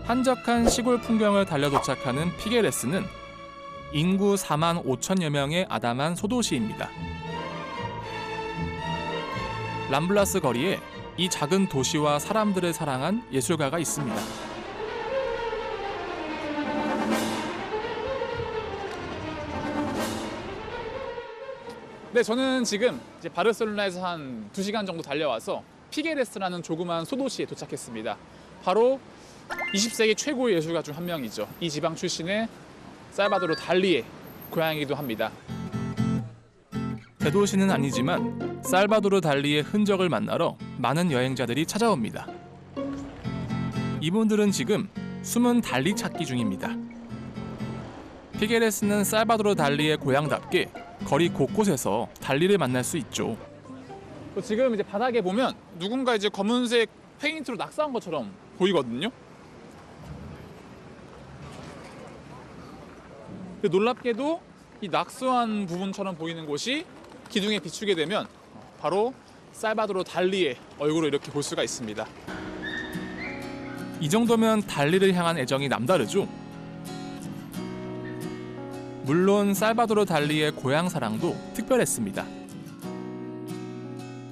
한적한 시골 풍경을 달려 도착하는 피게레스는 인구 4만 5천여 명의 아담한 소도시입니다. 람블라스 거리에 이 작은 도시와 사람들을 사랑한 예술가가 있습니다. 네, 저는 지금 이제 바르셀로나에서 한 2시간 정도 달려와서 피게레스라는 조그만 소도시에 도착했습니다. 바로 20세기 최고의 예술가 중 한 명이죠. 이 지방 출신의 살바도르 달리의 고향이기도 합니다. 대도시는 아니지만 살바도르 달리의 흔적을 만나러 많은 여행자들이 찾아옵니다. 이분들은 지금 숨은 달리 찾기 중입니다. 피게레스는 살바도르 달리의 고향답게 거리 곳곳에서 달리를 만날 수 있죠. 지금 이제 바닥에 보면 누군가 이제 검은색 페인트로 낙서한 것처럼 보이거든요. 놀랍게도 이 낙서한 부분처럼 보이는 곳이 기둥에 비추게 되면 바로 살바도르 달리의 얼굴을 이렇게 볼 수가 있습니다. 이 정도면 달리를 향한 애정이 남다르죠. 물론 살바도르 달리의 고향 사랑도 특별했습니다.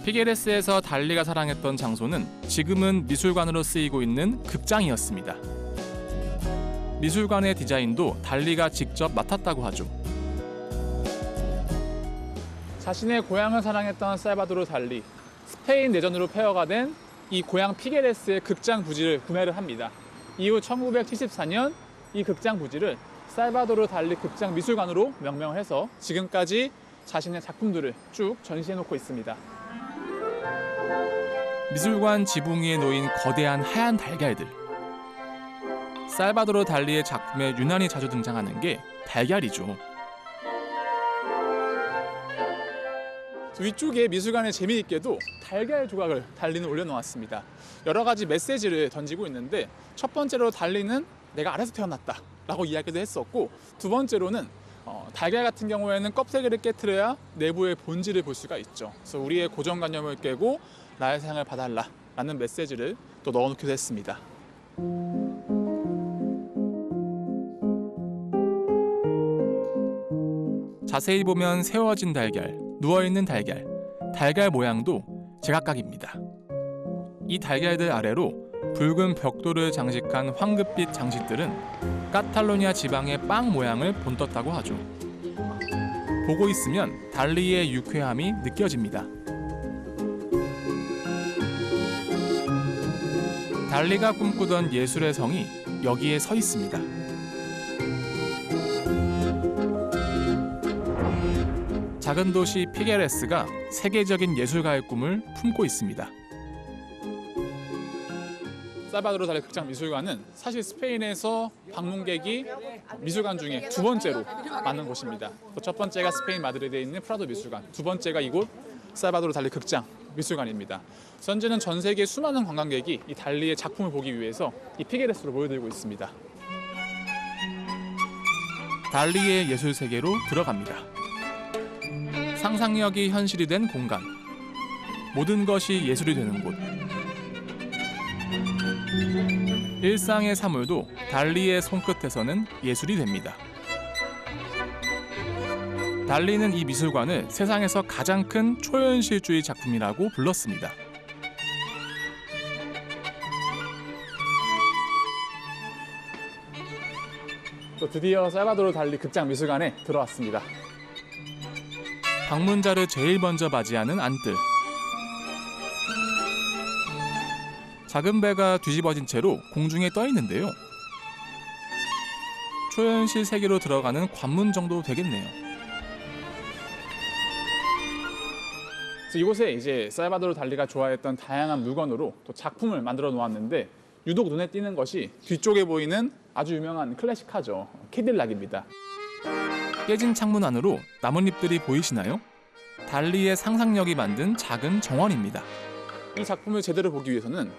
피게레스에서 달리가 사랑했던 장소는 지금은 미술관으로 쓰이고 있는 극장이었습니다. 미술관의 디자인도 달리가 직접 맡았다고 하죠. 자신의 고향을 사랑했던 살바도르 달리, 스페인 내전으로 폐허가 된 이 고향 피게레스의 극장 부지를 구매를 합니다. 이후 1974년 이 극장 부지를 살바도르 달리 극장 미술관으로 명명을 해서 지금까지 자신의 작품들을 쭉 전시해놓고 있습니다. 미술관 지붕 위에 놓인 거대한 하얀 달걀들. 살바도르 달리의 작품에 유난히 자주 등장하는 게 달걀이죠. 위쪽에 미술관에 재미있게도 달걀 조각을 달리는 올려놓았습니다. 여러 가지 메시지를 던지고 있는데 첫 번째로 달리는 내가 아래서 태어났다 라고 이야기도 했었고, 두 번째로는 달걀 같은 경우에는 껍데기를 깨트려야 내부의 본질을 볼 수가 있죠. 그래서 우리의 고정관념을 깨고 나의 사랑을 봐달라 라는 메시지를 또 넣어놓기도 했습니다. 자세히 보면 세워진 달걀, 누워있는 달걀, 달걀 모양도 제각각입니다. 이 달걀들 아래로 붉은 벽돌을 장식한 황급빛 장식들은 카탈로니아 지방의 빵 모양을 본떴다고 하죠. 보고 있으면 달리의 유쾌함이 느껴집니다. 달리가 꿈꾸던 예술의 성이 여기에 서 있습니다. 작은 도시 피게레스가 세계적인 예술가의 꿈을 품고 있습니다. 살바도르 달리 극장 미술관은 사실 스페인에서 방문객이 미술관 중에 두 번째로 많은 곳입니다. 첫 번째가 스페인 마드리드에 있는 프라도 미술관, 두 번째가 이곳 살바도르 달리 극장 미술관입니다. 현재는 전 세계 수많은 관광객이 이 달리의 작품을 보기 위해서 이 피게레스로 모여들고 있습니다. 달리의 예술 세계로 들어갑니다. 상상력이 현실이 된 공간. 모든 것이 예술이 되는 곳. 일상의 사물도 달리의 손끝에서는 예술이 됩니다. 달리는 이 미술관을 세상에서 가장 큰 초현실주의 작품이라고 불렀습니다. 또 드디어 살바도르 달리 극장 미술관에 들어왔습니다. 방문자를 제일 먼저 맞이하는 안뜰. 작은 배가 뒤집어진 채로 공중에 떠 있는데요. 초현실 세계로 들어가는 관문 정도 되겠네요. 이곳에 이제 살바도르 달리가 좋아했던 다양한 물건으로 또 작품을 만들어 놓았는데, 유독 눈에 띄는 것이 뒤쪽에 보이는 아주 유명한 클래식카죠. 캐딜락입니다. 깨진 창문 안으로 나뭇잎들이 보이시나요? 달리의 상상력이 만든 작은 정원입니다. 이 작품을 제대로 보기 위해서는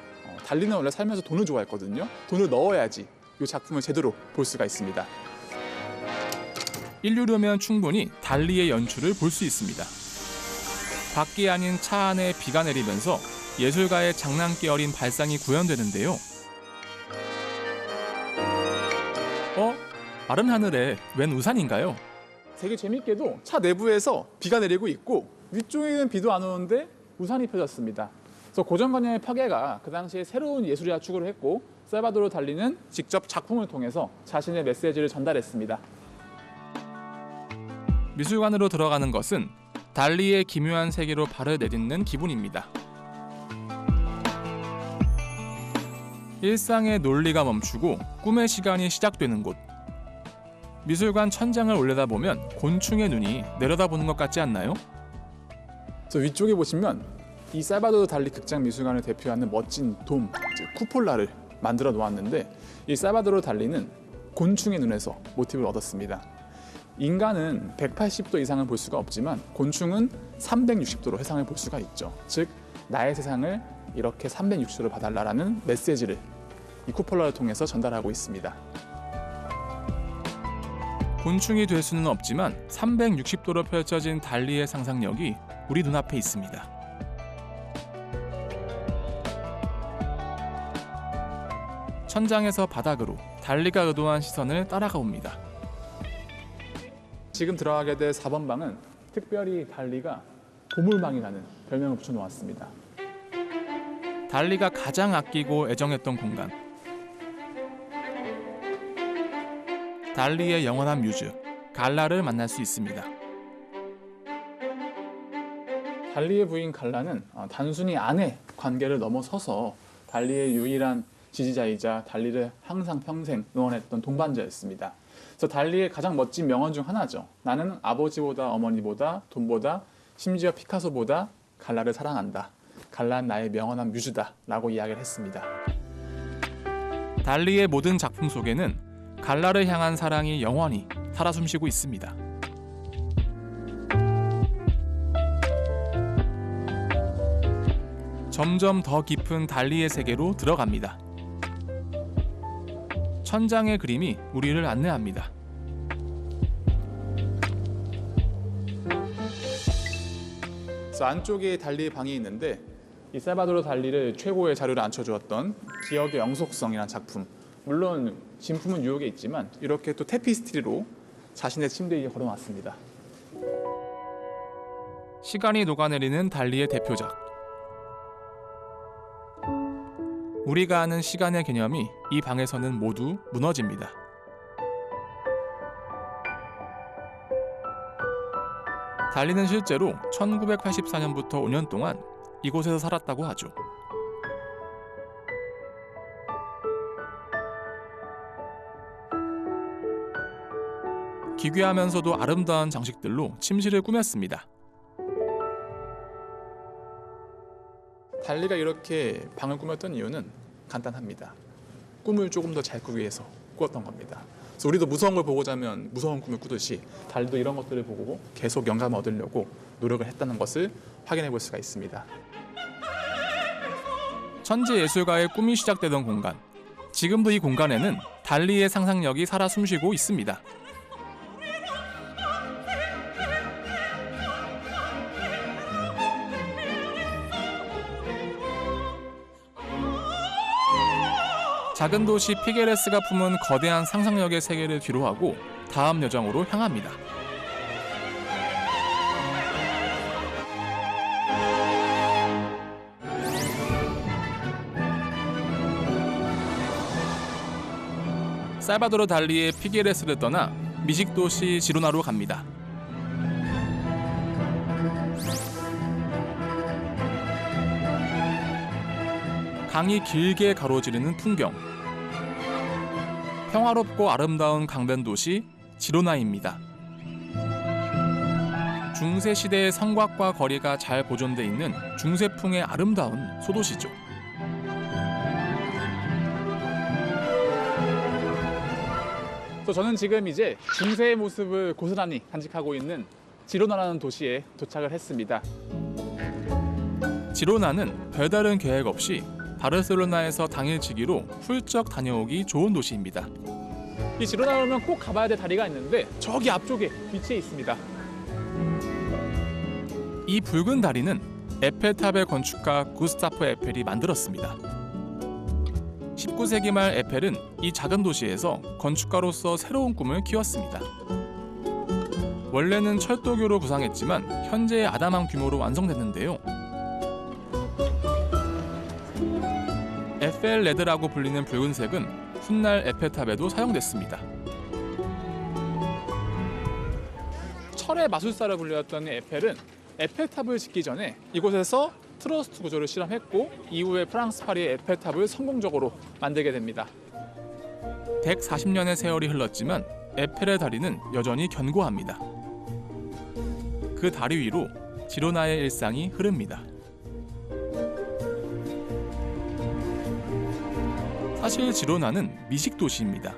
달리는 원래 살면서 돈을 좋아했거든요. 돈을 넣어야지 이 작품을 제대로 볼 수가 있습니다. 1유로면 충분히 달리의 연출을 볼 수 있습니다. 밖이 아닌 차 안에 비가 내리면서 예술가의 장난기 어린 발상이 구현되는데요. 마른 하늘에 웬 우산인가요? 되게 재밌게도 차 내부에서 비가 내리고 있고 위쪽에는 비도 안 오는데 우산이 펴졌습니다. 그래서 고정관념의 파괴가 그 당시에 새로운 예술이라 추구를 했고 살바도르 달리는 직접 작품을 통해서 자신의 메시지를 전달했습니다. 미술관으로 들어가는 것은 달리의 기묘한 세계로 발을 내딛는 기분입니다. 일상의 논리가 멈추고 꿈의 시간이 시작되는 곳. 미술관 천장을 올려다보면 곤충의 눈이 내려다보는 것 같지 않나요? 저 위쪽에 보시면 이 살바도르 달리 극장 미술관을 대표하는 멋진 돔, 즉 쿠폴라를 만들어 놓았는데 이 살바도르 달리는 곤충의 눈에서 모티브를 얻었습니다. 인간은 180도 이상을 볼 수가 없지만 곤충은 360도로 세상을 볼 수가 있죠. 즉 나의 세상을 이렇게 360도로 봐달라는 메시지를 이 쿠폴라를 통해서 전달하고 있습니다. 곤충이 될 수는 없지만 360도로 펼쳐진 달리의 상상력이 우리 눈앞에 있습니다. 천장에서 바닥으로 달리가 의도한 시선을 따라가 옵니다. 지금 들어가게 될 4번 방은 특별히 달리가 보물방이라는 별명을 붙여놓았습니다. 달리가 가장 아끼고 애정했던 공간. 달리의 영원한 뮤즈, 갈라를 만날 수 있습니다. 달리의 부인 갈라는 단순히 아내 관계를 넘어서서 달리의 유일한 지지자이자 달리를 항상 평생 응원했던 동반자였습니다. 그래서 달리의 가장 멋진 명언 중 하나죠. 나는 아버지보다 어머니보다 돈보다 심지어 피카소보다 갈라를 사랑한다. 갈라는 나의 명언한 뮤즈다 라고 이야기를 했습니다. 달리의 모든 작품 속에는 갈라를 향한 사랑이 영원히 살아 숨쉬고 있습니다. 점점 더 깊은 달리의 세계로 들어갑니다. 천장의 그림이 우리를 안내합니다. 그래서 안쪽에 달리의 방이 있는데 이 살바도르 달리를 최고의 자료로 앉혀주었던 기억의 영속성이라는 작품. 물론 진품은 유혹에 있지만 이렇게 또 테피스트리로 자신의 침대 위에 걸어놨습니다. 시간이 녹아내리는 달리의 대표작. 우리가 아는 시간의 개념이 이 방에서는 모두 무너집니다. 달리는 실제로 1984년부터 5년 동안 이곳에서 살았다고 하죠. 기괴하면서도 아름다운 장식들로 침실을 꾸몄습니다. 달리가 이렇게 방을 꾸몄던 이유는 간단합니다. 꿈을 조금 더 잘 꾸기 위해서 꾸었던 겁니다. 그래서 우리도 무서운 걸 보고자 하면 무서운 꿈을 꾸듯이 달리도 이런 것들을 보고 계속 영감을 얻으려고 노력을 했다는 것을 확인해 볼 수가 있습니다. 천재 예술가의 꿈이 시작되던 공간. 지금도 이 공간에는 달리의 상상력이 살아 숨쉬고 있습니다. 작은 도시 피게레스가 품은 거대한 상상력의 세계를 뒤로하고 다음 여정으로 향합니다. 살바도르 달리의 피게레스를 떠나 미식도시 지로나로 갑니다. 강이 길게 가로지르는 풍경. 평화롭고 아름다운 강변 도시 지로나입니다. 중세 시대의 성곽과 거리가 잘 보존돼 있는 중세풍의 아름다운 소도시죠. 그래서 저는 지금 이제 중세의 모습을 고스란히 간직하고 있는 지로나라는 도시에 도착을 했습니다. 지로나는 별다른 계획 없이 바르셀로나에서 당일치기로 훌쩍 다녀오기 좋은 도시입니다. 이 지로나 오면 꼭 가봐야 될 다리가 있는데 저기 앞쪽에 위치해 있습니다. 이 붉은 다리는 에펠탑의 건축가 구스타프 에펠이 만들었습니다. 19세기 말 에펠은 이 작은 도시에서 건축가로서 새로운 꿈을 키웠습니다. 원래는 철도교로 구상했지만 현재의 아담한 규모로 완성됐는데요. 에펠 레드라고 불리는 붉은색은 훗날 에펠탑에도 사용됐습니다. 철의 마술사로 불렸던 에펠은 에펠탑을 짓기 전에 이곳에서 트러스트 구조를 실험했고 이후에 프랑스 파리의 에펠탑을 성공적으로 만들게 됩니다. 140년의 세월이 흘렀지만 에펠의 다리는 여전히 견고합니다. 그 다리 위로 지로나의 일상이 흐릅니다. 사실 지로나는 미식 도시입니다.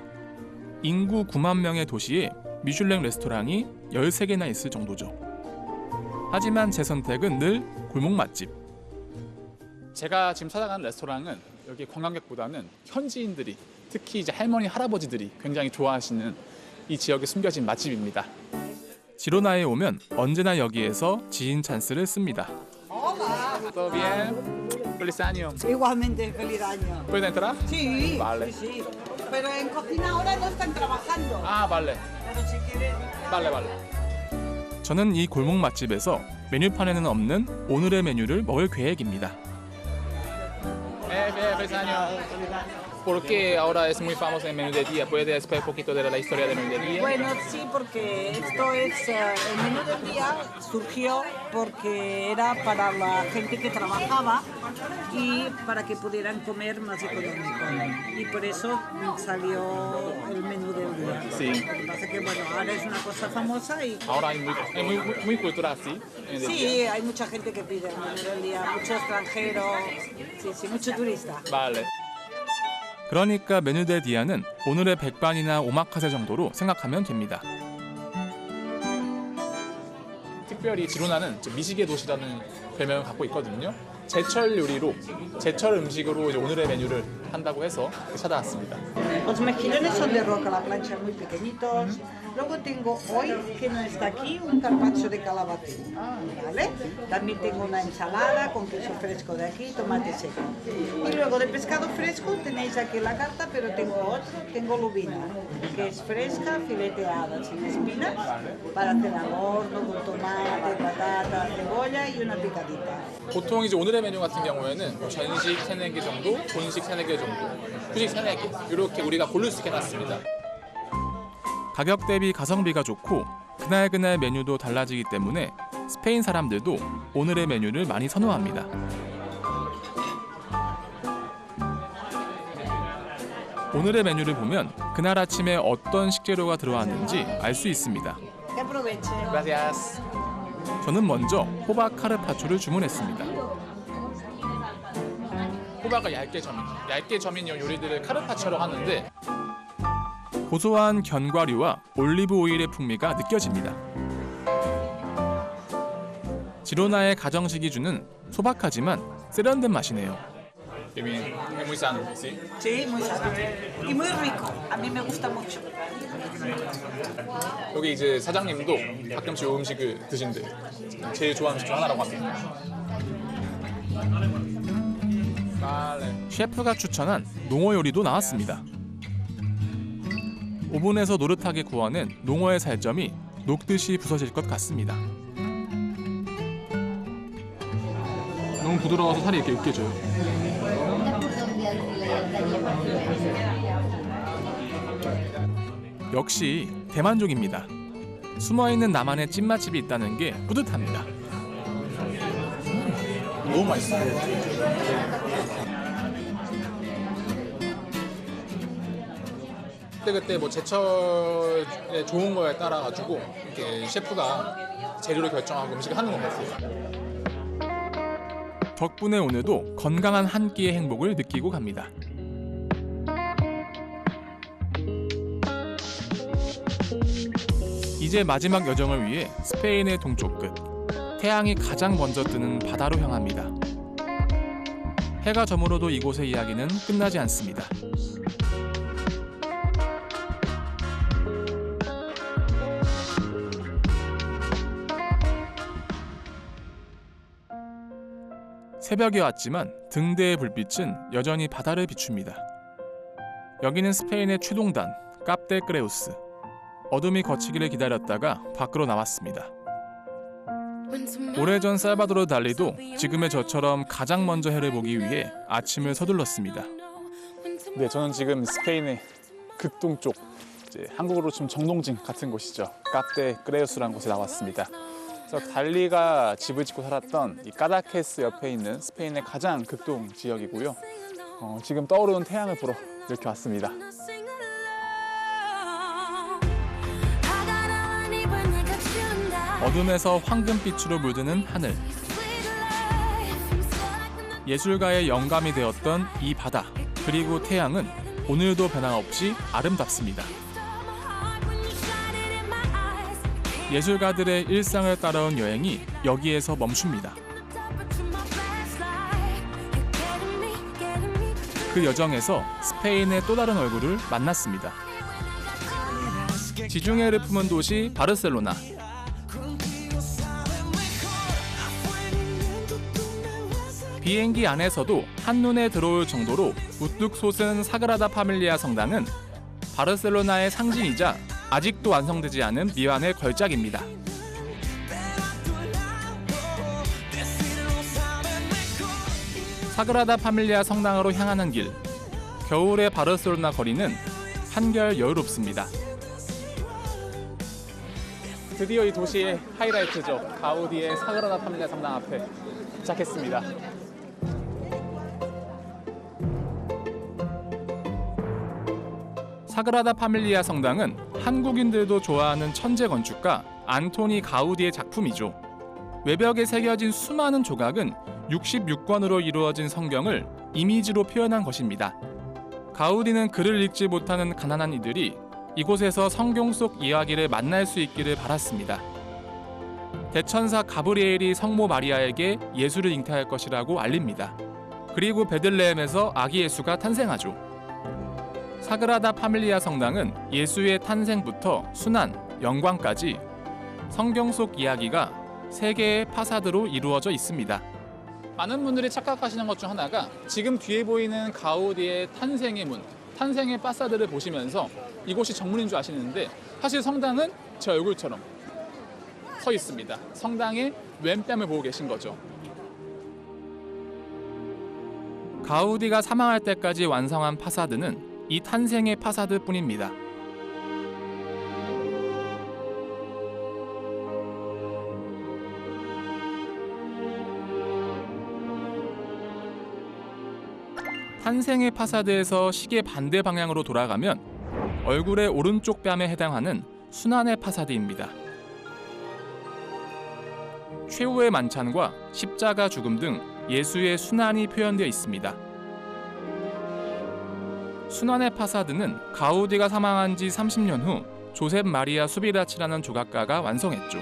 인구 9만 명의 도시에 미슐랭 레스토랑이 13개나 있을 정도죠. 하지만 제 선택은 늘 골목 맛집. 제가 지금 찾아가는 레스토랑은 여기 관광객보다는 현지인들이, 특히 이제 할머니, 할아버지들이 굉장히 좋아하시는 이 지역에 숨겨진 맛집입니다. 지로나에 오면 언제나 여기에서 지인 찬스를 씁니다. Todo bien? Feliz año. Igualmente, feliz año. ¿Pueden entrar? Sí, Vale. sí, sí. Pero en cocina ahora no están trabajando. Ah, vale. Pero si quieren... Vale, vale. 저는 이 골목 맛집에서 메뉴판에는 없는 오늘의 메뉴를 먹을 계획입니다. Feliz año. ¿Por qué ahora es muy famoso el menú de día? ¿Puede explicar un poquito de la historia del menú de día? Bueno, sí, porque esto es... el menú del día surgió porque era para la gente que trabajaba y para que pudieran comer más económico. Y por eso salió el menú del día. Sí. Lo que pasa es que, bueno, ahora es una cosa famosa y... Ahora hay muy cultural, ¿sí? El de Sí, día. hay mucha gente que pide el menú del día, mucho extranjero, sí, sí, mucho turista. Vale. 그러니까 메뉴 데 디아는 오늘의 백반이나 오마카세 정도로 생각하면 됩니다. 특별히 지로나는 미식의 도시라는 별명을 갖고 있거든요. 제철 요리로, 제철 음식으로 이제 오늘의 메뉴를 한다고 해서 찾아왔습니다. Los mejillones son de roca, la plancha muy pequeñitos. Luego tengo hoy, que no está aquí, un carpaccio de calabacín, ¿vale? También tengo una ensalada con queso fresco de aquí, tomate seco. Y luego de pescado fresco tenéis aquí la carta, pero tengo otro, tengo lubina, que es fresca, fileteada, sin espinas, para hacer al horno, con tomate, patata, cebolla y una picadita. 보통 이제 오늘의 메뉴 같은 경우에는 뭐 전식 3-4개 정도, 본식 3-4개 정도, 후식 3-4개 이렇게 우리가 고를 수 있게 해놨습니다. 가격 대비 가성비가 좋고 그날그날 메뉴도 달라지기 때문에 스페인 사람들도 오늘의 메뉴를 많이 선호합니다. 오늘의 메뉴를 보면 그날 아침에 어떤 식재료가 들어왔는지 알 수 있습니다. Que aproveche. Gracias. 저는 먼저 호박 카르파초를 주문했습니다. 호박을 얇게 저민 요리들을 카르파초로 하는데 고소한 견과류와 올리브 오일의 풍미가 느껴집니다. 지로나의 가정식이 주는 소박하지만 세련된 맛이네요. es muy sano, ¿sí? Sí, muy sano. Y muy rico. A mí me gusta mucho. 여기 이제 사장님도 가끔씩 이 음식을 드신대. 제일 좋아하는 음식 중 하나라고 합니다. 셰프가 추천한 농어 요리도 나왔습니다. 오븐에서 노릇하게 구워낸 농어의 살점이 녹듯이 부서질 것 같습니다. 너무 부드러워서 살이 이렇게 으깨져요. 역시 대만족입니다. 숨어있는 나만의 찐맛집이 있다는 게 뿌듯합니다. 너무 맛있어요. 그때 뭐 제철에 좋은 거에 따라 가지고 이렇게 셰프가 재료를 결정하고 음식을 하는 것 같아요. 덕분에 오늘도 건강한 한 끼의 행복을 느끼고 갑니다. 이제 마지막 여정을 위해 스페인의 동쪽 끝, 태양이 가장 먼저 뜨는 바다로 향합니다. 해가 저물어도 이곳의 이야기는 끝나지 않습니다. 새벽이 왔지만 등대의 불빛은 여전히 바다를 비춥니다. 여기는 스페인의 추동단 카페 크레우스. 어둠이 거치기를 기다렸다가 밖으로 나왔습니다. 오래전 살바도르 달리도 지금의 저처럼 가장 먼저 해를 보기 위해 아침을 서둘렀습니다. 네, 저는 지금 스페인의 극동쪽, 이제 한국으로 치면 정동진 같은 곳이죠. 카페 크레우스라는 곳에 나왔습니다. 그래서 달리가 집을 짓고 살았던 이 까다케스 옆에 있는 스페인의 가장 극동 지역이고요. 지금 떠오르는 태양을 보러 이렇게 왔습니다. 어둠에서 황금빛으로 물드는 하늘. 예술가의 영감이 되었던 이 바다, 그리고 태양은 오늘도 변함없이 아름답습니다. 예술가들의 일상을 따라온 여행이 여기에서 멈춥니다. 그 여정에서 스페인의 또 다른 얼굴을 만났습니다. 지중해를 품은 도시 바르셀로나. 비행기 안에서도 한눈에 들어올 정도로 우뚝 솟은 사그라다 파밀리아 성당은 바르셀로나의 상징이자 아직도 완성되지 않은 미완의 걸작입니다. 사그라다 파밀리아 성당으로 향하는 길. 겨울의 바르셀로나 거리는 한결 여유롭습니다. 드디어 이 도시의 하이라이트죠. 가우디의 사그라다 파밀리아 성당 앞에 도착했습니다. 사그라다 파밀리아 성당은 한국인들도 좋아하는 천재 건축가 안토니 가우디의 작품이죠. 외벽에 새겨진 수많은 조각은 66권으로 이루어진 성경을 이미지로 표현한 것입니다. 가우디는 글을 읽지 못하는 가난한 이들이 이곳에서 성경 속 이야기를 만날 수 있기를 바랐습니다. 대천사 가브리엘이 성모 마리아에게 예수를 잉태할 것이라고 알립니다. 그리고 베들레헴에서 아기 예수가 탄생하죠. 사그라다 파밀리아 성당은 예수의 탄생부터 순환, 영광까지 성경 속 이야기가 3개의 파사드로 이루어져 있습니다. 많은 분들이 착각하시는 것 중 하나가 지금 뒤에 보이는 가우디의 탄생의 문, 탄생의 파사드를 보시면서 이곳이 정문인 줄 아시는데 사실 성당은 제 얼굴처럼 서 있습니다. 성당의 왼뺨을 보고 계신 거죠. 가우디가 사망할 때까지 완성한 파사드는 이 탄생의 파사드뿐입니다. 탄생의 파사드에서 시계 반대 방향으로 돌아가면 얼굴의 오른쪽 뺨에 해당하는 순환의 파사드입니다. 최후의 만찬과 십자가 죽음 등 예수의 순환이 표현되어 있습니다. 순환의 파사드는 가우디가 사망한 지 30년 후 조셉 마리아 수비라치라는 조각가가 완성했죠.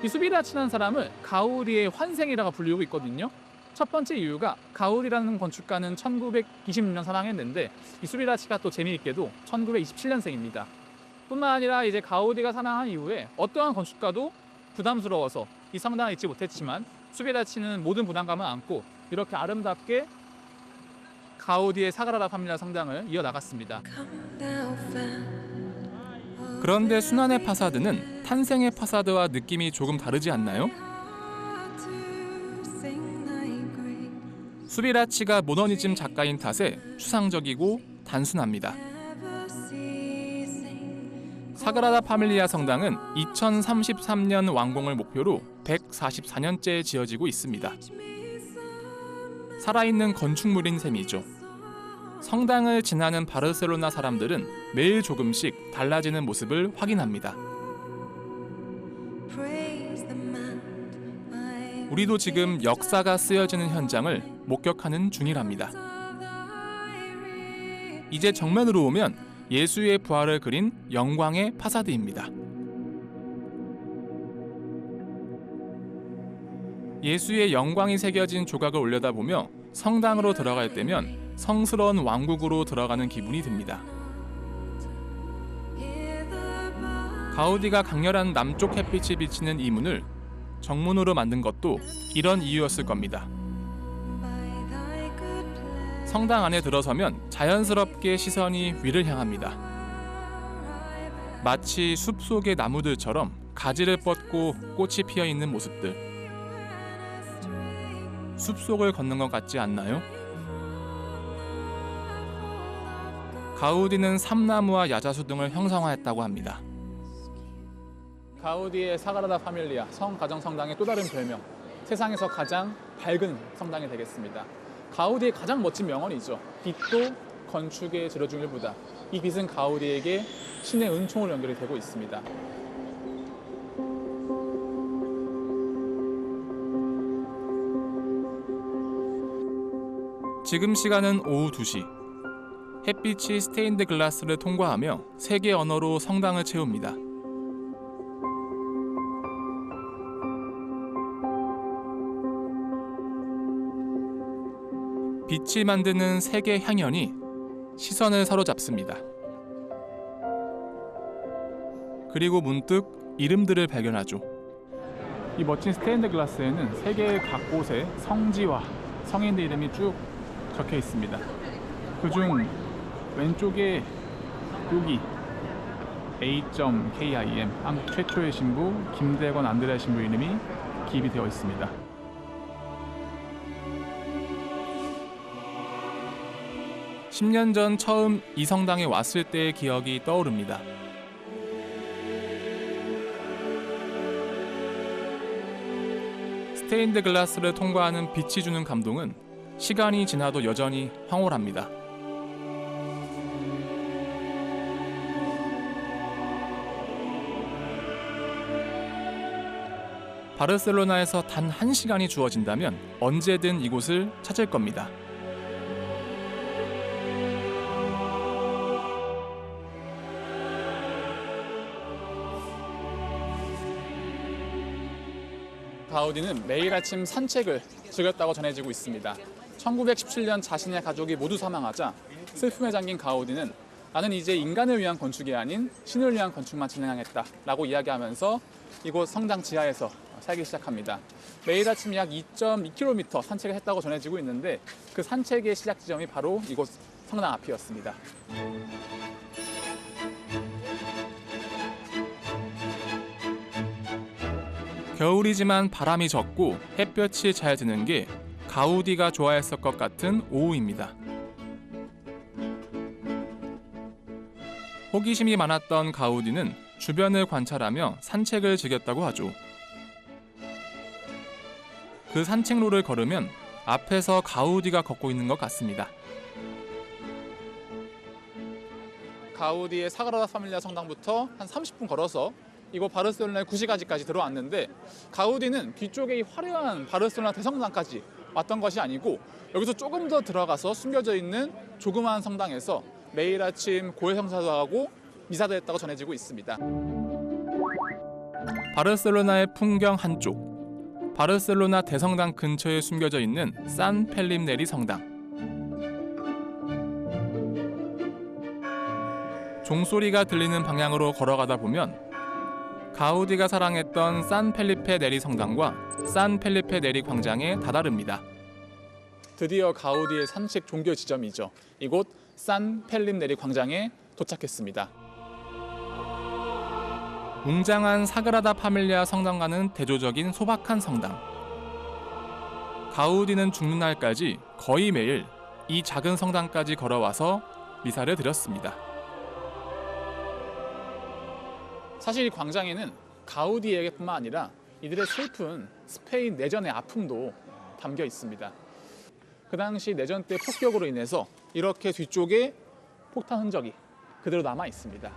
이 수비라치라는 사람을 가우디의 환생이라고 불리고 있거든요. 첫 번째 이유가 가우디라는 건축가는 1926년 사망했는데 이 수비라치가 또 재미있게도 1927년생입니다. 뿐만 아니라 이제 가우디가 사망한 이후에 어떠한 건축가도 부담스러워서 이 성당을 잊지 못했지만 수비라치는 모든 부담감을 안고 이렇게 아름답게 가우디의 사그라다 파밀리아 성당을 이어나갔습니다. 그런데 순환의 파사드는 탄생의 파사드와 느낌이 조금 다르지 않나요? 수비라치가 모더니즘 작가인 탓에 추상적이고 단순합니다. 사그라다 파밀리아 성당은 2033년 완공을 목표로 144년째 지어지고 있습니다. 살아있는 건축물인 셈이죠. 성당을 지나는 바르셀로나 사람들은 매일 조금씩 달라지는 모습을 확인합니다. 우리도 지금 역사가 쓰여지는 현장을 목격하는 중이랍니다. 이제 정면으로 오면 예수의 부활을 그린 영광의 파사드입니다. 예수의 영광이 새겨진 조각을 올려다보며 성당으로 들어갈 때면 성스러운 왕국으로 들어가는 기분이 듭니다. 가우디가 강렬한 남쪽 햇빛이 비치는 이 문을 정문으로 만든 것도 이런 이유였을 겁니다. 성당 안에 들어서면 자연스럽게 시선이 위를 향합니다. 마치 숲속의 나무들처럼 가지를 뻗고 꽃이 피어 있는 모습들. 숲속을 걷는 것 같지 않나요? 가우디는 삼나무와 야자수 등을 형상화했다고 합니다. 가우디의 사그라다 파밀리아 성가정 성당의 또 다른 별명, 세상에서 가장 밝은 성당이 되겠습니다. 가우디의 가장 멋진 명언이죠. 빛도 건축의 재료 중 일부다. 이 빛은 가우디에게 신의 은총으로 연결이 되고 있습니다. 지금 시간은 오후 2시. 햇빛이 스테인드 글라스를 통과하며 세계 언어로 성당을 채웁니다. 빛이 만드는 색의 향연이 시선을 사로잡습니다. 그리고 문득 이름들을 발견하죠. 이 멋진 스테인드 글라스에는 세계의 각 곳의 성지와 성인들 이름이 쭉 적혀 있습니다. 그중 왼쪽에 여기 A.KIM, 한국 최초의 신부 김대건 안드레아 신부 이름이 기입이 되어 있습니다. (10년) 전 처음 이 성당에 왔을 때의 기억이 떠오릅니다. 스테인드 글라스를 통과하는 빛이 주는 감동은 시간이 지나도 여전히 황홀합니다. 바르셀로나에서 단 1시간이 주어진다면 언제든 이곳을 찾을 겁니다. 가우디는 매일 아침 산책을 즐겼다고 전해지고 있습니다. 1917년 자신의 가족이 모두 사망하자 슬픔에 잠긴 가우디는 나는 이제 인간을 위한 건축이 아닌 신을 위한 건축만 진행하겠다라고 이야기하면서 이곳 성당 지하에서 살기 시작합니다. 매일 아침 약 2.2km 산책을 했다고 전해지고 있는데 그 산책의 시작 지점이 바로 이곳 성당 앞이었습니다. 겨울이지만 바람이 적고 햇볕이 잘 드는 게 가우디가 좋아했을 것 같은 오후입니다. 호기심이 많았던 가우디는 주변을 관찰하며 산책을 즐겼다고 하죠. 그 산책로를 걸으면 앞에서 가우디가 걷고 있는 것 같습니다. 가우디의 사그라다 파밀리아 성당부터 한 30분 걸어서 이곳 바르셀로나의 구시가지까지 들어왔는데 가우디는 뒤쪽에 이 화려한 바르셀로나 대성당까지 왔던 것이 아니고 여기서 조금 더 들어가서 숨겨져 있는 조그마한 성당에서 매일 아침 고해성사도 하고 미사도 했다고 전해지고 있습니다. 바르셀로나의 풍경 한쪽, 바르셀로나 대성당 근처에 숨겨져 있는 산 펠립 네리 성당. 종소리가 들리는 방향으로 걸어가다 보면 가우디가 사랑했던 산 펠리페 네리 성당과 산 펠리페 네리 광장에 다다릅니다. 드디어 가우디의 산책 종교 지점이죠. 이곳 산 펠립 네리 광장에 도착했습니다. 웅장한 사그라다 파밀리아 성당과는 대조적인 소박한 성당. 가우디는 죽는 날까지 거의 매일 이 작은 성당까지 걸어와서 미사를 드렸습니다. 사실 이 광장에는 가우디에게뿐만 아니라 이들의 슬픈 스페인 내전의 아픔도 담겨 있습니다. 그 당시 내전 때 폭격으로 인해서 이렇게 뒤쪽에 폭탄 흔적이 그대로 남아 있습니다.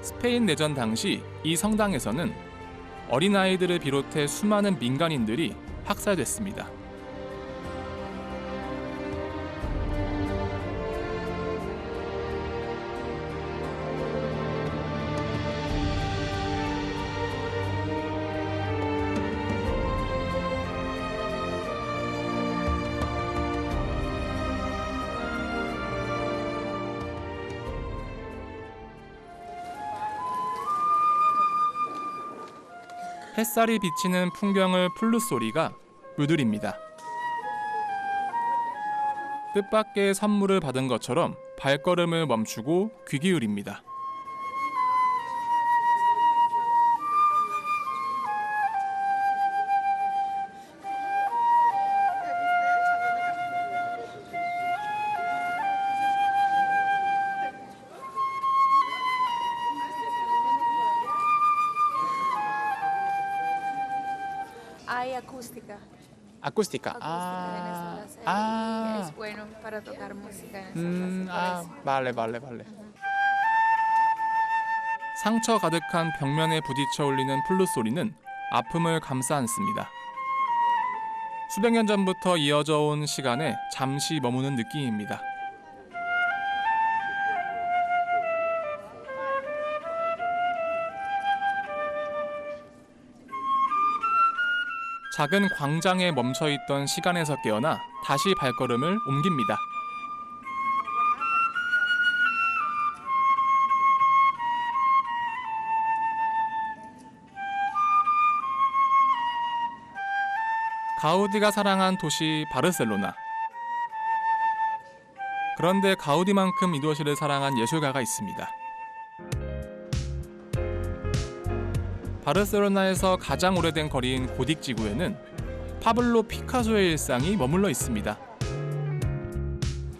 스페인 내전 당시 이 성당에서는 어린아이들을 비롯해 수많은 민간인들이 학살됐습니다. 햇살이 비치는 풍경을 플룻 소리가 물들입니다. 뜻밖의 선물을 받은 것처럼 발걸음을 멈추고 귀 기울입니다. Hay acústica. 아쿠스티카. Acústica Venezuela, sí, 아. es bueno para tocar música en esa clase, por eso. 발레. 상처 가득한 벽면에 부딪혀 울리는 플룻 소리는 아픔을 감싸 안습니다. 수백 년 전부터 이어져 온 시간에 잠시 머무는 느낌입니다. 작은 광장에 멈춰있던 시간에서 깨어나 다시 발걸음을 옮깁니다. 가우디가 사랑한 도시 바르셀로나. 그런데 가우디만큼 이 도시를 사랑한 예술가가 있습니다. 바르셀로나에서 가장 오래된 거리인 고딕 지구에는 파블로 피카소의 일상이 머물러 있습니다.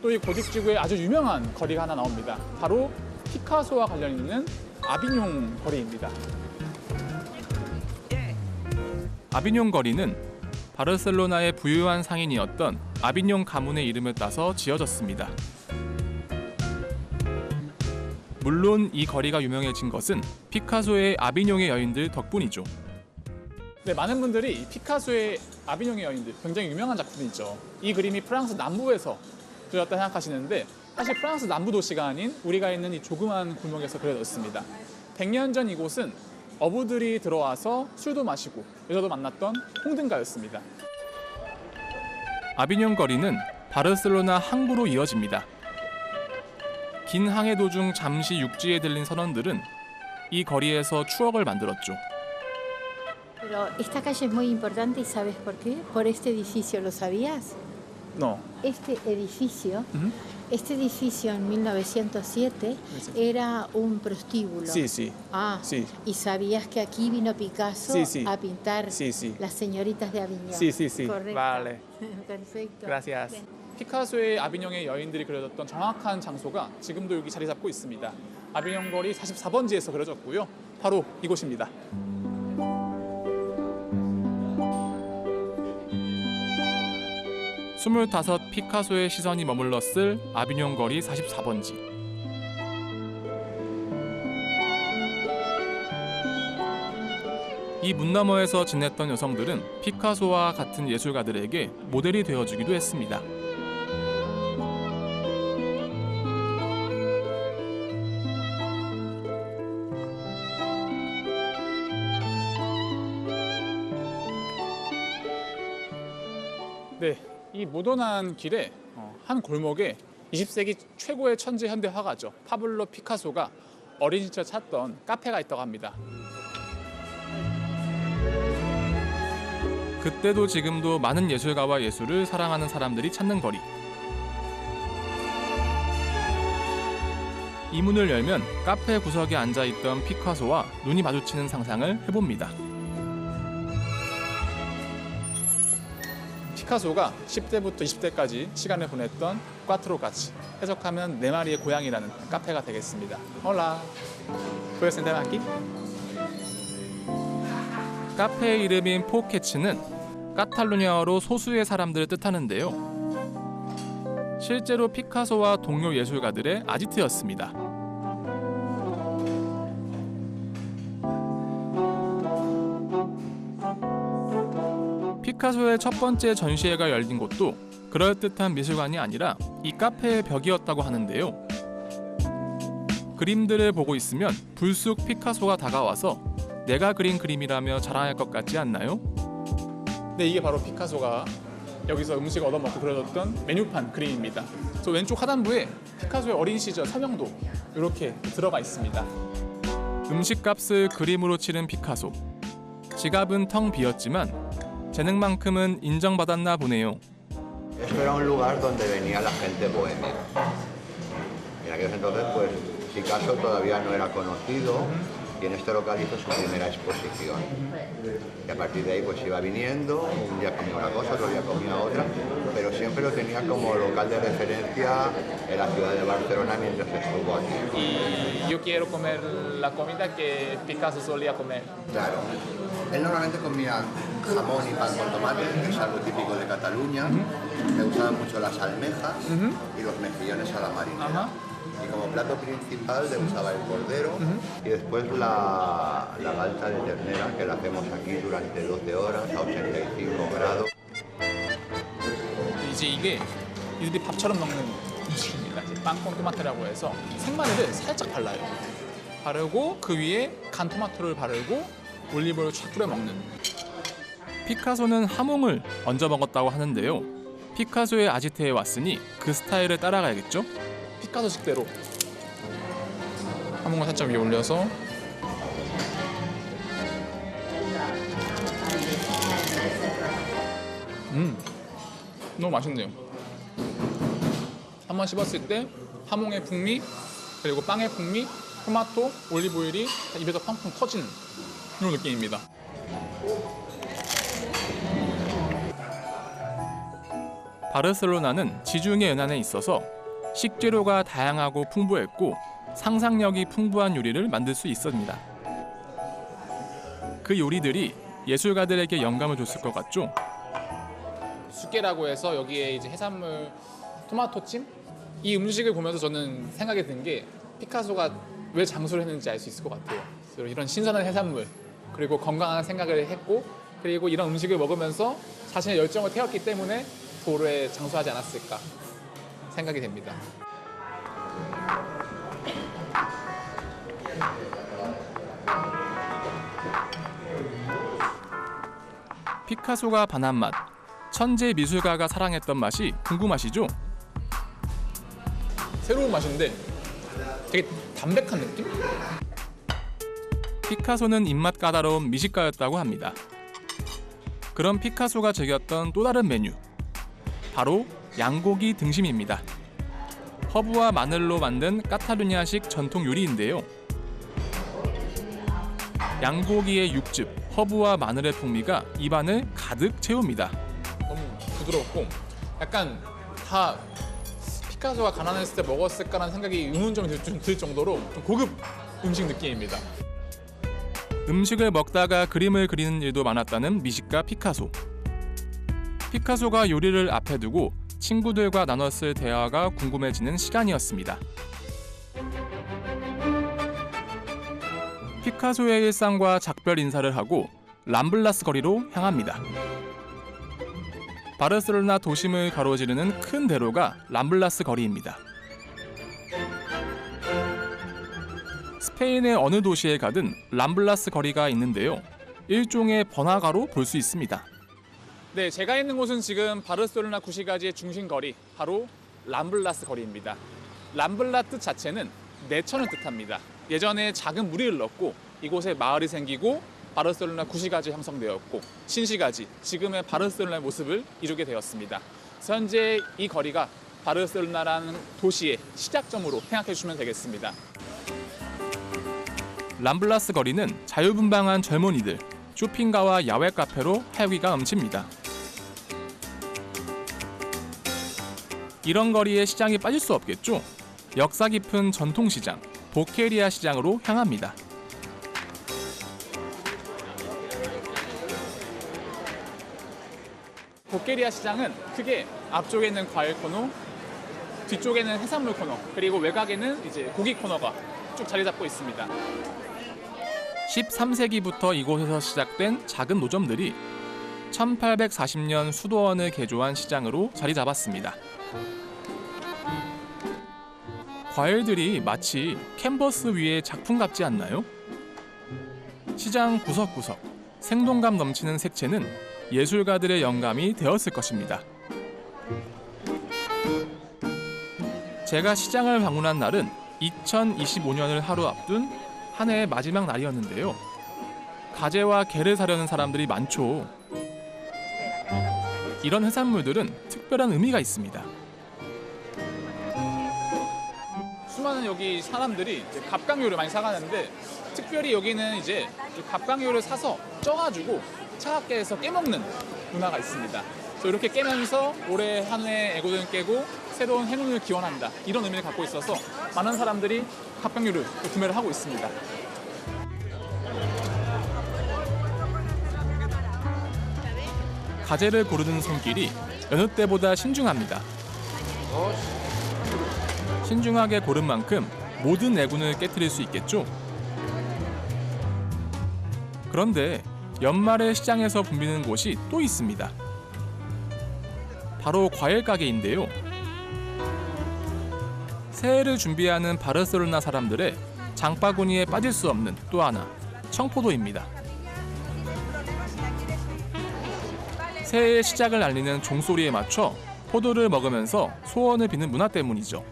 또 이 고딕 지구에 아주 유명한 거리가 하나 나옵니다. 바로 피카소와 관련 있는 아비뇽 거리입니다. 아비뇽 거리는 바르셀로나의 부유한 상인이었던 아비뇽 가문의 이름을 따서 지어졌습니다. 물론 이 거리가 유명해진 것은 피카소의 아비뇽의 여인들 덕분이죠. 네, 많은 분들이 이 피카소의 아비뇽의 여인들 굉장히 유명한 작품이죠. 이 그림이 프랑스 남부에서 그려졌다 생각하시는데 사실 프랑스 남부 도시가 아닌 우리가 있는 이 조그만 골목에서 그려졌습니다. 100년 전 이곳은 어부들이 들어와서 술도 마시고 여자도 만났던 홍등가였습니다. 아비뇽 거리는 바르셀로나 항구로 이어집니다. 긴 항해 도중 잠시 육지에 들린 선원들은 이 거리에서 추억을 만들었죠. Pero esta calle es muy importante y ¿sabes por qué? Por este edificio, ¿lo sabías? No. Este edificio, Ujú. este edificio en 1907 era un prostíbulo. Sí. Ah, Sí. ¿y sabías que aquí vino Picasso Sí. a pintar Sí. las señoritas de Aviñón? Sí. Correcto. Vale. Perfecto. Gracias. 피카소의 아비뇽의 여인들이 그려졌던 정확한 장소가 지금도 여기 자리 잡고 있습니다. 아비뇽 거리 44번지에서 그려졌고요. 바로 이곳입니다. 스물다섯 피카소의 시선이 머물렀을 아비뇽 거리 44번지. 이 문 너머에서 지냈던 여성들은 피카소와 같은 예술가들에게 모델이 되어주기도 했습니다. 네, 이 모던한 길에 한 골목에 20세기 최고의 천재 현대 화가죠. 파블로 피카소가 어린 시절 찾던 카페가 있다고 합니다. 그때도 지금도 많은 예술가와 예술을 사랑하는 사람들이 찾는 거리. 이 문을 열면 카페 구석에 앉아있던 피카소와 눈이 마주치는 상상을 해봅니다. 피카소가 10대부터 20대까지 시간을 보냈던 꽈트로까지 해석하면 네 마리의 고양이라는 카페가 되겠습니다. 홀라, puedes sentarme aquí? 카페의 이름인 포캐츠는 카탈루냐어로 소수의 사람들을 뜻하는데요. 실제로 피카소와 동료 예술가들의 아지트였습니다. 피카소의 첫 번째 전시회가 열린 곳도 그럴듯한 미술관이 아니라 이 카페의 벽이었다고 하는데요. 그림들을 보고 있으면 불쑥 피카소가 다가와서 내가 그린 그림이라며 자랑할 것 같지 않나요? 네, 이게 바로 피카소가 여기서 음식 얻어먹고 그려졌던 메뉴판 그림입니다. 저 왼쪽 하단부에 피카소의 어린 시절 서명도 이렇게 들어가 있습니다. 음식값을 그림으로 치른 피카소. 지갑은 텅 비었지만 재능만큼은 인정받았나 보네요. Esto era un lugar donde venía la gente bohemia. En aquellos entonces, pues, Picasso todavía no era conocido y en este local hizo su primera exposición. Y a partir de ahí, pues, iba viniendo, un día comía una cosa, otro día comía otra, pero siempre lo tenía como local de referencia en la ciudad de Barcelona mientras estuvo aquí. Y yo quiero comer la comida que Picasso solía comer. Claro. Él normalmente comía jamón y pan con tomate, que es algo típico de Cataluña. Le gustaban mucho las almejas y los mejillones a la marinera. Y como plato principal le gustaba el cordero y después la galta de ternera, que la hacemos aquí durante 12 horas a 85 grados. 이제 이게 이들이 밥처럼 먹는 음식입니다. 이제 빵콩 토마토라고 해서 생마늘을 살짝 발라요. 바르고 그 위에 간 토마토를 바르고 올리브오일 쫙 뿌려 먹는. 피카소는 하몽을 얹어 먹었다고 하는데요. 피카소의 아지트에 왔으니 그 스타일을 따라가야겠죠? 피카소 식대로 하몽을 살짝 위에 올려서 너무 맛있네요. 한번 씹었을 때 하몽의 풍미 그리고 빵의 풍미 토마토 올리브오일이 입에서 펑펑 터지는 이런 느낌입니다. 바르셀로나는 지중해 연안에 있어서 식재료가 다양하고 풍부했고 상상력이 풍부한 요리를 만들 수 있었습니다. 그 요리들이 예술가들에게 영감을 줬을 것 같죠? 쑥개라고 해서 여기에 이제 해산물 토마토찜 이 음식을 보면서 저는 생각이 든 게 피카소가 왜 장수를 했는지 알 수 있을 것 같아요. 이런 신선한 해산물 그리고 건강한 생각을 했고 그리고 이런 음식을 먹으면서 자신의 열정을 태웠기 때문에 도로에 장수하지 않았을까 생각이 됩니다. 피카소가 반한 맛, 천재 미술가가 사랑했던 맛이 궁금하시죠? 새로운 맛인데 되게 담백한 느낌? 피카소는 입맛 까다로운 미식가였다고 합니다. 그런 피카소가 즐겼던 또 다른 메뉴, 바로 양고기 등심입니다. 허브와 마늘로 만든 카탈루냐식 전통 요리인데요. 양고기의 육즙, 허브와 마늘의 풍미가 입안을 가득 채웁니다. 너무 부드럽고 약간 다 피카소가 가난했을 때 먹었을까라는 생각이 의문점이 들 정도로 좀 고급 음식 느낌입니다. 음식을 먹다가 그림을 그리는 일도 많았다는 미식가 피카소. 피카소가 요리를 앞에 두고 친구들과 나눴을 대화가 궁금해지는 시간이었습니다. 피카소의 일상과 작별 인사를 하고 람블라스 거리로 향합니다. 바르셀로나 도심을 가로지르는 큰 대로가 람블라스 거리입니다. 스페인의 어느 도시에 가든 람블라스 거리가 있는데요. 일종의 번화가로 볼 수 있습니다. 네, 제가 있는 곳은 지금 바르셀로나 구시가지의 중심거리, 바로 람블라스 거리입니다. 람블라 뜻 자체는 내천을 뜻합니다. 예전에 작은 무리를 넣고 이곳에 마을이 생기고 바르셀로나 구시가지 형성되었고 신시가지, 지금의 바르셀로나의 모습을 이루게 되었습니다. 현재 이 거리가 바르셀로나라는 도시의 시작점으로 생각해 주시면 되겠습니다. 람블라스 거리는 자유분방한 젊은이들, 쇼핑가와 야외 카페로 활기가 넘칩니다. 이런 거리에 시장이 빠질 수 없겠죠? 역사 깊은 전통시장, 보케리아 시장으로 향합니다. 보케리아 시장은 크게 앞쪽에 있는 과일 코너, 뒤쪽에는 해산물 코너, 그리고 외곽에는 이제 고기 코너가 쭉 자리 잡고 있습니다. 13세기부터 이곳에서 시작된 작은 노점들이 1840년 수도원을 개조한 시장으로 자리 잡았습니다. 과일들이 마치 캔버스 위의 작품 같지 않나요? 시장 구석구석 생동감 넘치는 색채는 예술가들의 영감이 되었을 것입니다. 제가 시장을 방문한 날은 2025년을 하루 앞둔 한 해의 마지막 날이었는데요. 가재와 게를 사려는 사람들이 많죠. 이런 해산물들은 특별한 의미가 있습니다. 수많은 여기 사람들이 이제 갑각류를 많이 사가는데 특별히 여기는 이제 이 갑각류를 사서 쪄가지고 차갑게 해서 깨먹는 문화가 있습니다. 그래서 이렇게 깨면서 올해 한 해 애고든 깨고 새로운 행운을 기원한다 이런 의미를 갖고 있어서 많은 사람들이 갑각류를 구매를 하고 있습니다. 가재를 고르는 손길이 여느 때보다 신중합니다. 신중하게 고른 만큼 모든 애군을 깨트릴 수 있겠죠? 그런데 연말에 시장에서 붐비는 곳이 또 있습니다. 바로 과일 가게인데요. 새해를 준비하는 바르셀로나 사람들의 장바구니에 빠질 수 없는 또 하나, 청포도입니다. 새해의 시작을 알리는 종소리에 맞춰 포도를 먹으면서 소원을 비는 문화 때문이죠.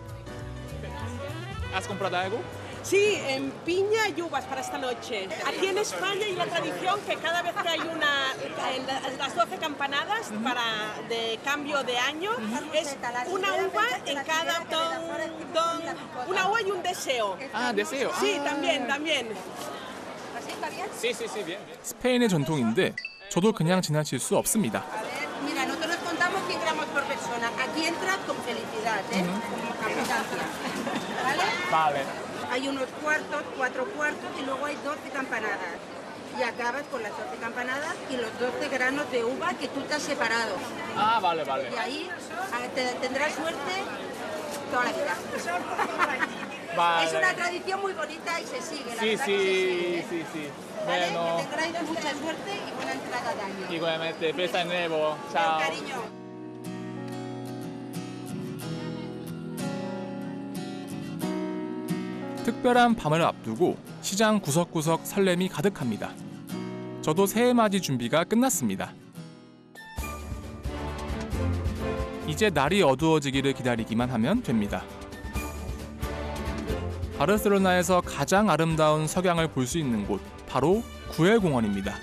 ¿Has comprado algo? Sí, en piña y uvas para esta noche. Aquí en España hay la tradición que cada vez que hay las 12 campanadas de cambio de año, es una uva en cada una uva y un deseo. Ah, deseo. Sí, Ah. también. Sí, sí, sí, bien. 스페인의 전통인데 저도 그냥 지나칠 수 없습니다. Mira, nosotros contamos 100 gramos por persona. Aquí entras con felicidad, con abundancia. ¿Vale? Vale. Hay unos cuartos, 4 cuartos y luego hay 12 campanadas. Y acabas con las 12 campanadas y los 12 granos de uva que tú te has separado. Ah, vale, vale. Y ahí tendrás suerte toda la vida. Vale. Es una tradición muy bonita y se sigue, la Sí, verdad que se sigue. sí, sí, sí. ¿Vale? Bueno, Que tengáis mucha suerte y buena entrada de año. igualmente, feliz año nuevo. Con Chao. cariño. 특별한 밤을 앞두고 시장 구석구석 설렘이 가득합니다. 저도 새해 맞이 준비가 끝났습니다. 이제 날이 어두워지기를 기다리기만 하면 됩니다. 바르셀로나에서 가장 아름다운 석양을 볼 수 있는 곳, 바로 구엘공원입니다.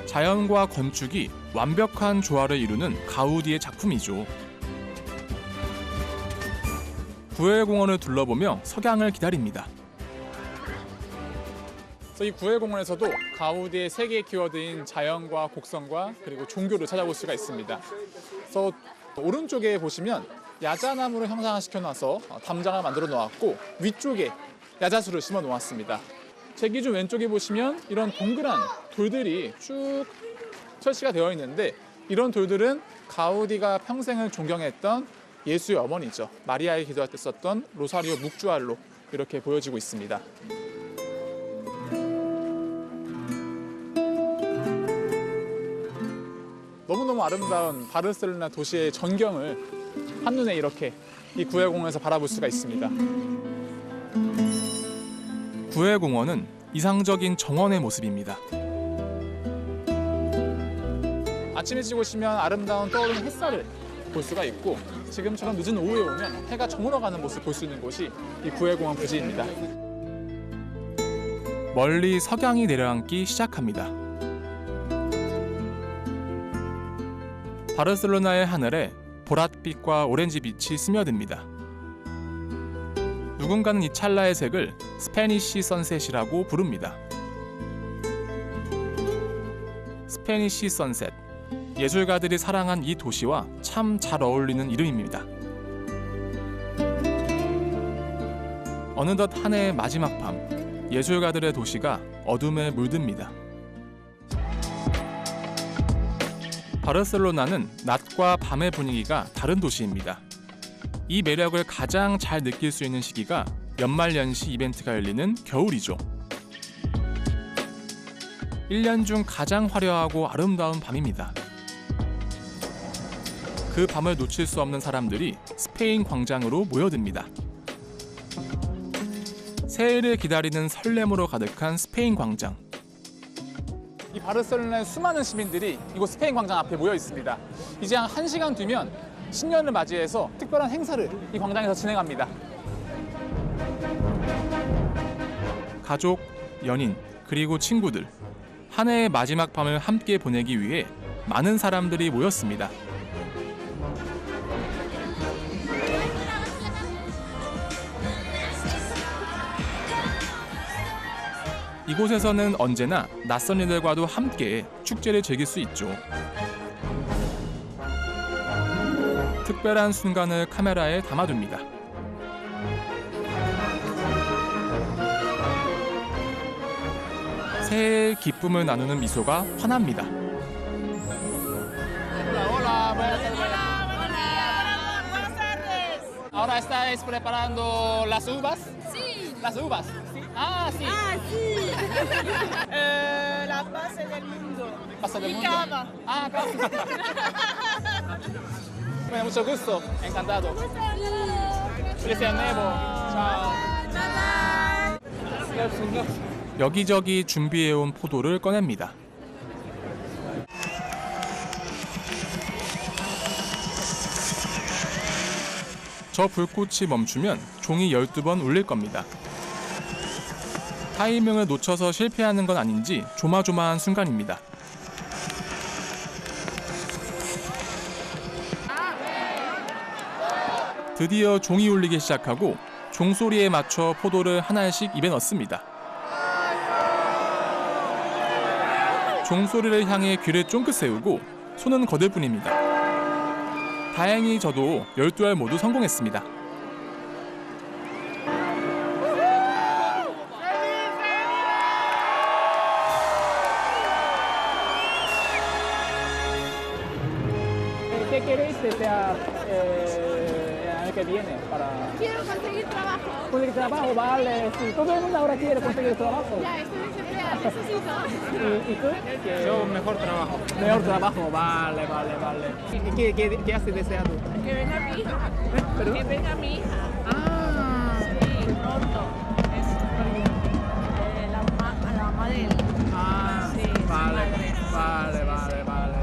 자연과 건축이 완벽한 조화를 이루는 가우디의 작품이죠. 구엘공원을 둘러보며 석양을 기다립니다. 그래서 이 구엘공원에서도 가우디의 세계의 키워드인 자연과 곡선과 그리고 종교를 찾아볼 수가 있습니다. 그래서 오른쪽에 보시면 야자나무를 형상화시켜 놔서 담장을 만들어 놓았고 위쪽에 야자수를 심어 놓았습니다. 제 기준 왼쪽에 보시면 이런 동그란 돌들이 쭉 설치가 되어 있는데 이런 돌들은 가우디가 평생을 존경했던 예수의 어머니죠. 마리아의 기도할 때 썼던 로사리오 묵주알로 이렇게 보여지고 있습니다. 너무너무 아름다운 바르셀로나 도시의 전경을 한눈에 이렇게 이 구엘공원에서 바라볼 수가 있습니다. 구엘공원은 이상적인 정원의 모습입니다. 아침 일찍 오시면 아름다운 떠오르는 햇살을 볼 수가 있고 지금처럼 늦은 오후에 오면 해가 저물어가는 모습 볼 수 있는 곳이 이 구엘공원 부지입니다. 멀리 석양이 내려앉기 시작합니다. 바르셀로나의 하늘에 보랏빛과 오렌지빛이 스며듭니다. 누군가는 이 찰나의 색을 스페니쉬 선셋이라고 부릅니다. 스페니쉬 선셋, 예술가들이 사랑한 이 도시와 참 잘 어울리는 이름입니다. 어느덧 한 해의 마지막 밤, 예술가들의 도시가 어둠에 물듭니다. 바르셀로나는 낮과 밤의 분위기가 다른 도시입니다. 이 매력을 가장 잘 느낄 수 있는 시기가 연말연시 이벤트가 열리는 겨울이죠. 1년 중 가장 화려하고 아름다운 밤입니다. 그 밤을 놓칠 수 없는 사람들이 스페인 광장으로 모여듭니다. 새해를 기다리는 설렘으로 가득한 스페인 광장. 이 바르셀로나의 수많은 시민들이 이곳 스페인 광장 앞에 모여 있습니다. 이제 한 1시간 뒤면 신년을 맞이해서 특별한 행사를 이 광장에서 진행합니다. 가족, 연인, 그리고 친구들. 한 해의 마지막 밤을 함께 보내기 위해 많은 사람들이 모였습니다. 이곳에서는 언제나 낯선 이들과도 함께 축제를 즐길 수 있죠. 특별한 순간을 카메라에 담아둡니다. 새해의 기쁨을 나누는 미소가 환합니다. Ahora estáis preparando las uvas. Sí. Las uvas. Ah, sí. Ah, sí. La base del mundo. Pasa del Y mundo. cava. Ah, cava. Bueno, mucho gusto. Encantado. Feliz año nuevo. Chao. 여기저기 준비해온 포도를 꺼냅니다. 저 불꽃이 멈추면 종이 12번 울릴 겁니다. 타이밍을 놓쳐서 실패하는 건 아닌지 조마조마한 순간입니다. 드디어 종이 울리기 시작하고 종소리에 맞춰 포도를 하나씩 입에 넣습니다. 종소리를 향해 귀를 쫑긋 세우고 손은 거들 뿐입니다. 다행히 저도 12알 모두 성공했습니다. ¿Qué queréis que sea el año que viene? Quiero conseguir trabajo. Conseguir trabajo, vale. Sí, todo el mundo ahora quiere conseguir trabajo. Ya, estoy desempleada, necesito. ¿Y tú? Yo mejor trabajo. Mejor trabajo, vale. ¿Qué has deseado? Que venga mi hija. ¿Perdón? Que venga mi hija. Ah, Sí, pronto. Es la mamá de él. Sí, su madre. vale.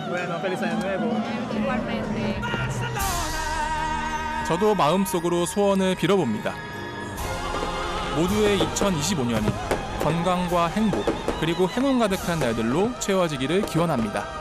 Bueno, feliz año nuevo. Igualmente. 저도 마음속으로 소원을 빌어봅니다. 모두의 2025년이 건강과 행복 그리고 행운 가득한 날들로 채워지기를 기원합니다.